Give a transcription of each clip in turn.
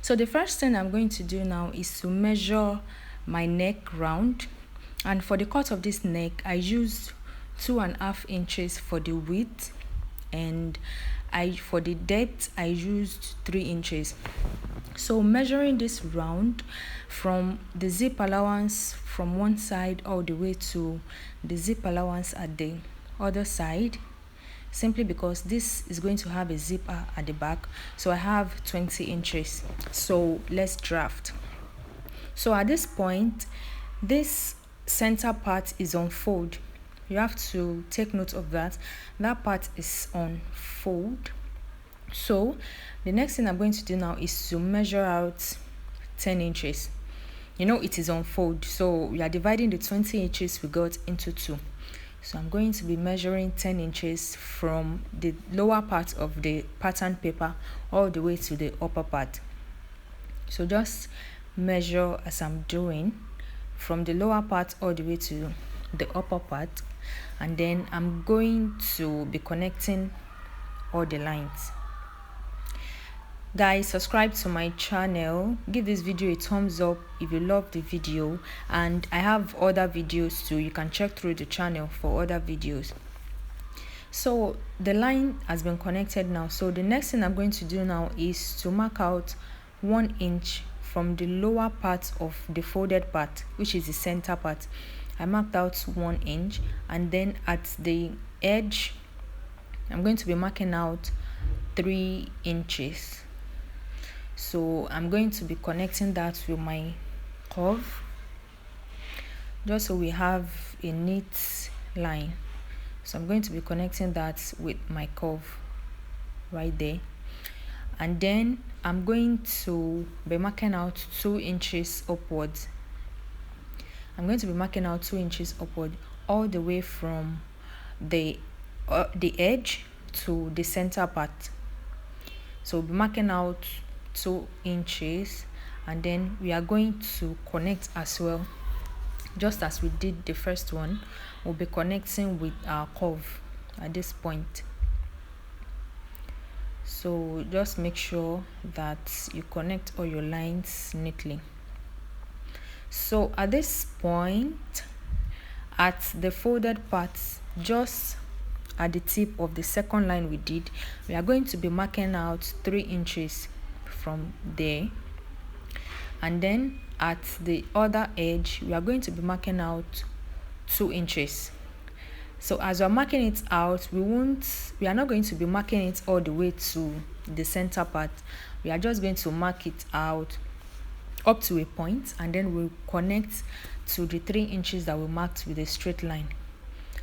So the first thing I'm going to do now is to measure my neck round, and for the cut of this neck I used 2.5 inches for the width, and for the depth I used 3 inches. So measuring this round from the zip allowance from one side all the way to the zip allowance at the other side, simply because this is going to have a zipper at the back, so I have 20 inches. So let's draft. So at this point, this center part is on fold. You have to take note of that. That part is on fold. So the next thing I'm going to do now is to measure out 10 inches. It is on fold, so we are dividing the 20 inches we got into 2. So I'm going to be measuring 10 inches from the lower part of the pattern paper all the way to the upper part. So just measure as I'm doing from the lower part all the way to the upper part, and then I'm going to be connecting all the lines. Guys, subscribe to my channel, give this video a thumbs up if you love the video, and I have other videos too. You can check through the channel for other videos. So the line has been connected now. So the next thing I'm going to do now is to mark out 1 inch from the lower part of the folded part, which is the center part. I marked out 1 inch, and then at the edge I'm going to be marking out 3 inches. So I'm going to be connecting that with my curve, just so we have a neat line. So I'm going to be connecting that with my curve right there, and then I'm going to be marking out 2 inches upwards. I'm going to be marking out 2 inches upward all the way from the edge to the center part. So we'll be marking out 2 inches, and then we are going to connect as well, just as we did the first one. We'll be connecting with our curve at this point. So just make sure that you connect all your lines neatly. So at this point, at the folded parts, just at the tip of the second line we did, we are going to be marking out 3 inches from there, and then at the other edge we are going to be marking out 2 inches. So as we're marking it out, we are not going to be marking it all the way to the center part. We are just going to mark it out up to a point, and then we'll connect to the 3 inches that we marked with a straight line.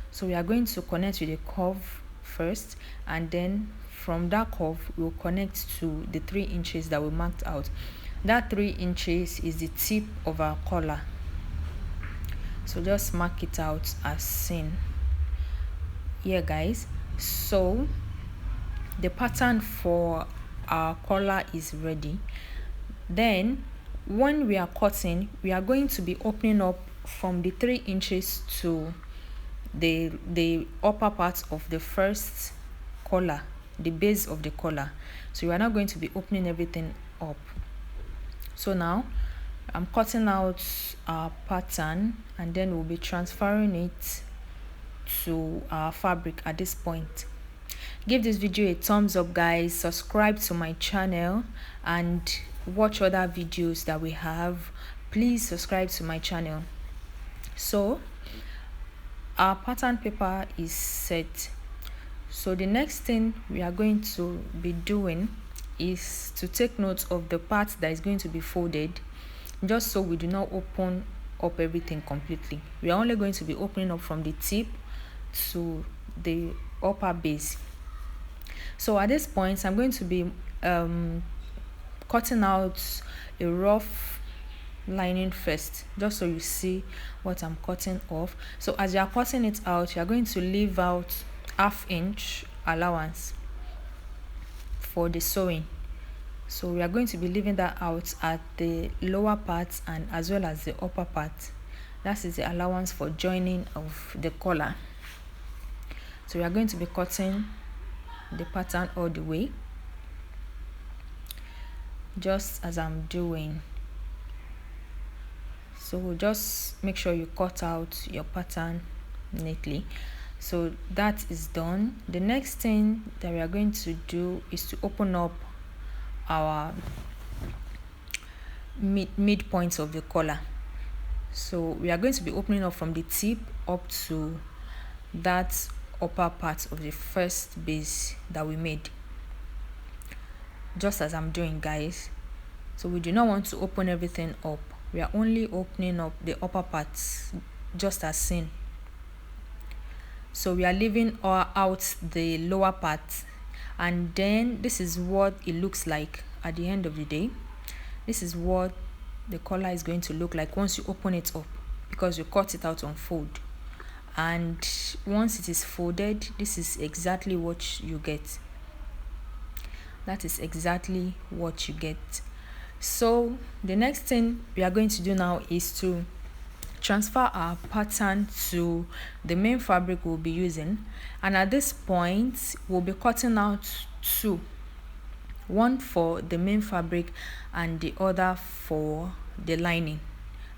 So we are going to connect with the curve first, and then from that curve we'll connect to the 3 inches that we marked out. That 3 inches is the tip of our collar. So just mark it out as seen here, guys. So the pattern for our collar is ready. Then when we are cutting, we are going to be opening up from the 3 inches to the upper part of the first collar, the base of the collar. So we are not going to be opening everything up. So now I'm cutting out our pattern, and then we'll be transferring it to our fabric at this point. Give this video a thumbs up, guys. Subscribe to my channel and watch other videos that we have. Please subscribe to my channel. So our pattern paper is set. So the next thing we are going to be doing is to take note of the part that is going to be folded, just so we do not open up everything completely. We are only going to be opening up from the tip to the upper base. So at this point I'm going to be cutting out a rough lining first, just so you see what I'm cutting off. So as you are cutting it out, you are going to leave out 1/2 inch allowance for the sewing. So we are going to be leaving that out at the lower part and as well as the upper part. That is the allowance for joining of the collar. So we are going to be cutting the pattern all the way. just as I'm doing. So just make sure you cut out your pattern neatly. So that is done. The next thing that we are going to do is to open up our midpoints of the collar. So we are going to be opening up from the tip up to that upper part of the first base that we made, just as I'm doing, guys. So we do not want to open everything up. We are only opening up the upper parts, just as seen. So we are leaving out the lower part, and then this is what it looks like at the end of the day. This is what the collar is going to look like once you open it up, because you cut it out on fold. And once it is folded, this is exactly what you get. That is exactly what you get. So the next thing we are going to do now is to transfer our pattern to the main fabric we'll be using. And at this point, we'll be cutting out two, one for the main fabric and the other for the lining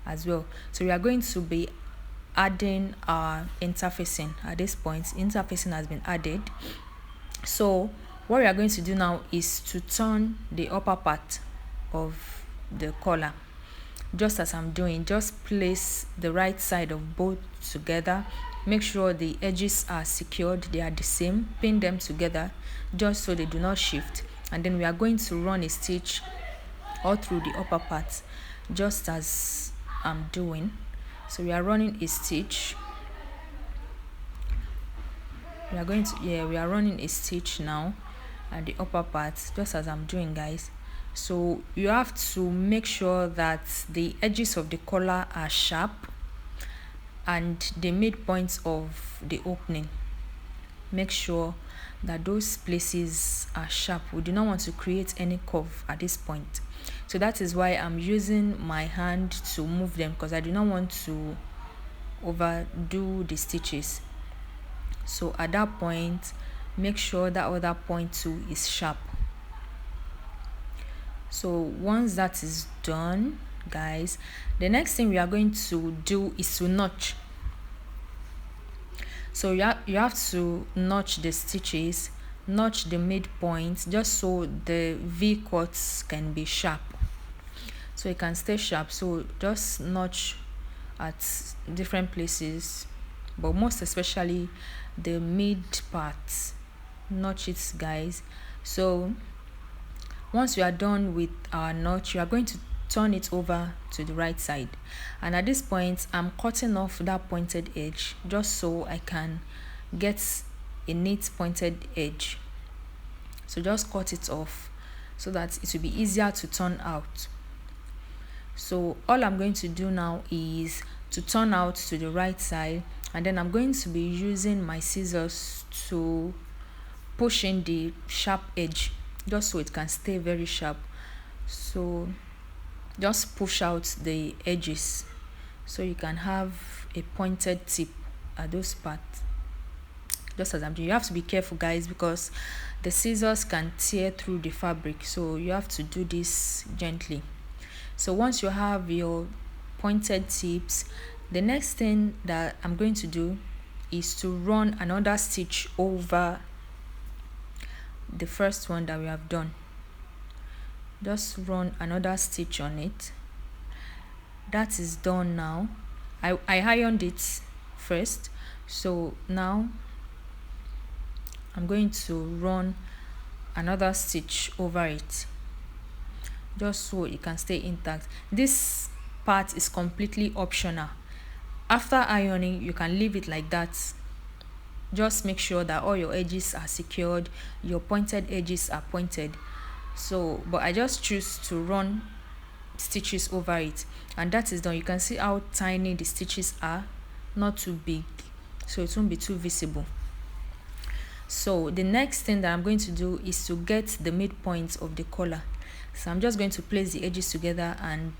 as well. So we are going to be adding our interfacing. At this point, interfacing has been added. So what we are going to do now is to turn the upper part of the collar, just as I'm doing. Just place the right side of both together, make sure the edges are secured, they are the same, pin them together just so they do not shift, and then we are going to run a stitch all through the upper part, just as I'm doing. So we are running a stitch. We are running a stitch now at the upper part, just as I'm doing, guys. So you have to make sure that the edges of the collar are sharp and the midpoints of the opening, make sure that those places are sharp. We do not want to create any curve at this point. So that is why I'm using my hand to move them, because I do not want to overdo the stitches. So at that point, make sure that other point too is sharp. So once that is done, guys, the next thing we are going to do is to notch. So you have to notch the stitches, notch the midpoints, just so the V cuts can be sharp, so it can stay sharp. So just notch at different places, but most especially the mid part, notch it, guys. So once we are done with our notch, you are going to turn it over to the right side, and at this point I'm cutting off that pointed edge just so I can get a neat pointed edge. So just cut it off so that it will be easier to turn out. So all I'm going to do now is to turn out to the right side, and then I'm going to be using my scissors to push in the sharp edge, just so it can stay very sharp. So just push out the edges so you can have a pointed tip at those parts, just as I'm doing. You have to be careful, guys, because the scissors can tear through the fabric, so you have to do this gently. So once you have your pointed tips, the next thing that I'm going to do is to run another stitch over the first one that we have done. Just run another stitch on it. That is done now. I ironed it first, so now I'm going to run another stitch over it, just so it can stay intact. This part is completely optional. After ironing, you can leave it like that. Just make sure that all your edges are secured, your pointed edges are pointed. So but I just choose to run stitches over it, and that is done. You can see how tiny the stitches are, not too big, so it won't be too visible. So the next thing that I'm going to do is to get the midpoint of the collar. So I'm just going to place the edges together and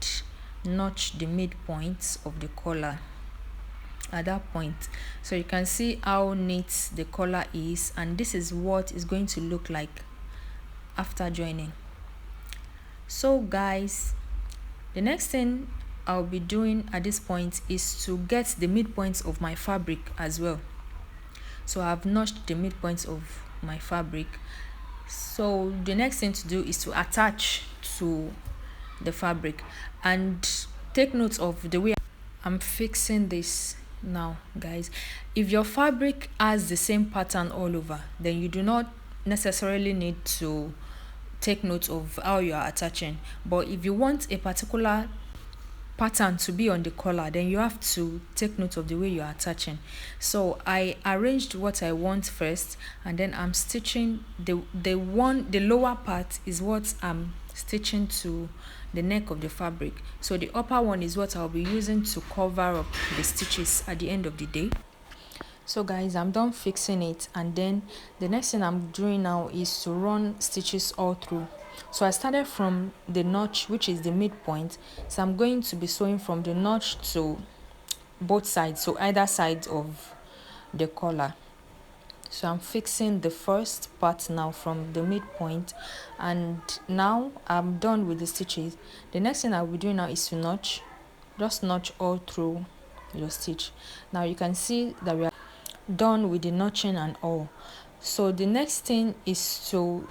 notch the midpoints of the collar at that point. So you can see how neat the collar is, and this is what it's going to look like after joining. So guys, the next thing I'll be doing at this point is to get the midpoints of my fabric as well. So I've notched the midpoints of my fabric. So the next thing to do is to attach to the fabric, and take note of the way I'm fixing this now, guys. If your fabric has the same pattern all over, then you do not necessarily need to take note of how you are attaching. But if you want a particular pattern to be on the collar, then you have to take note of the way you are attaching. So I arranged what I want first, and then I'm stitching the lower part is what I'm stitching to the neck of the fabric. So the upper one is what I'll be using to cover up the stitches at the end of the day. So guys, I'm done fixing it, and then the next thing I'm doing now is to run stitches all through. So I started from the notch, which is the midpoint. So I'm going to be sewing from the notch to both sides, so either side of the collar. So I'm fixing the first part now from the midpoint, and now I'm done with the stitches. The next thing I'll be doing now is to notch. Just notch all through your stitch. Now you can see that we are done with the notching and all. So the next thing is to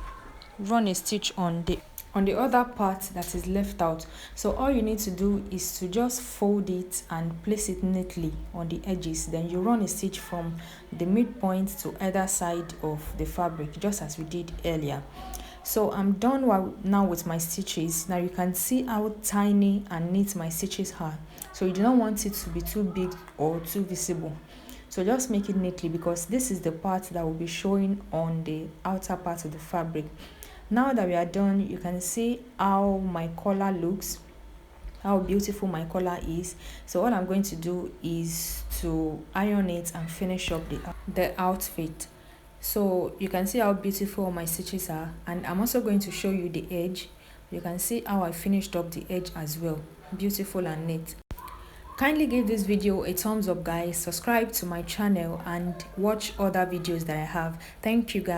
run a stitch on the other part that is left out. So all you need to do is to just fold it and place it neatly on the edges. Then you run a stitch from the midpoint to either side of the fabric, just as we did earlier. So I'm done now with my stitches. Now you can see how tiny and neat my stitches are. So you do not want it to be too big or too visible. So just make it neatly, because this is the part that will be showing on the outer part of the fabric. Now that we are done, you can see how my collar looks, how beautiful my collar is. So what I'm going to do is to iron it and finish up the outfit. So you can see how beautiful my stitches are, and I'm also going to show you the edge. You can see how I finished up the edge as well. Beautiful and neat. Kindly give this video a thumbs up, guys. Subscribe to my channel and watch other videos that I have. Thank you, guys.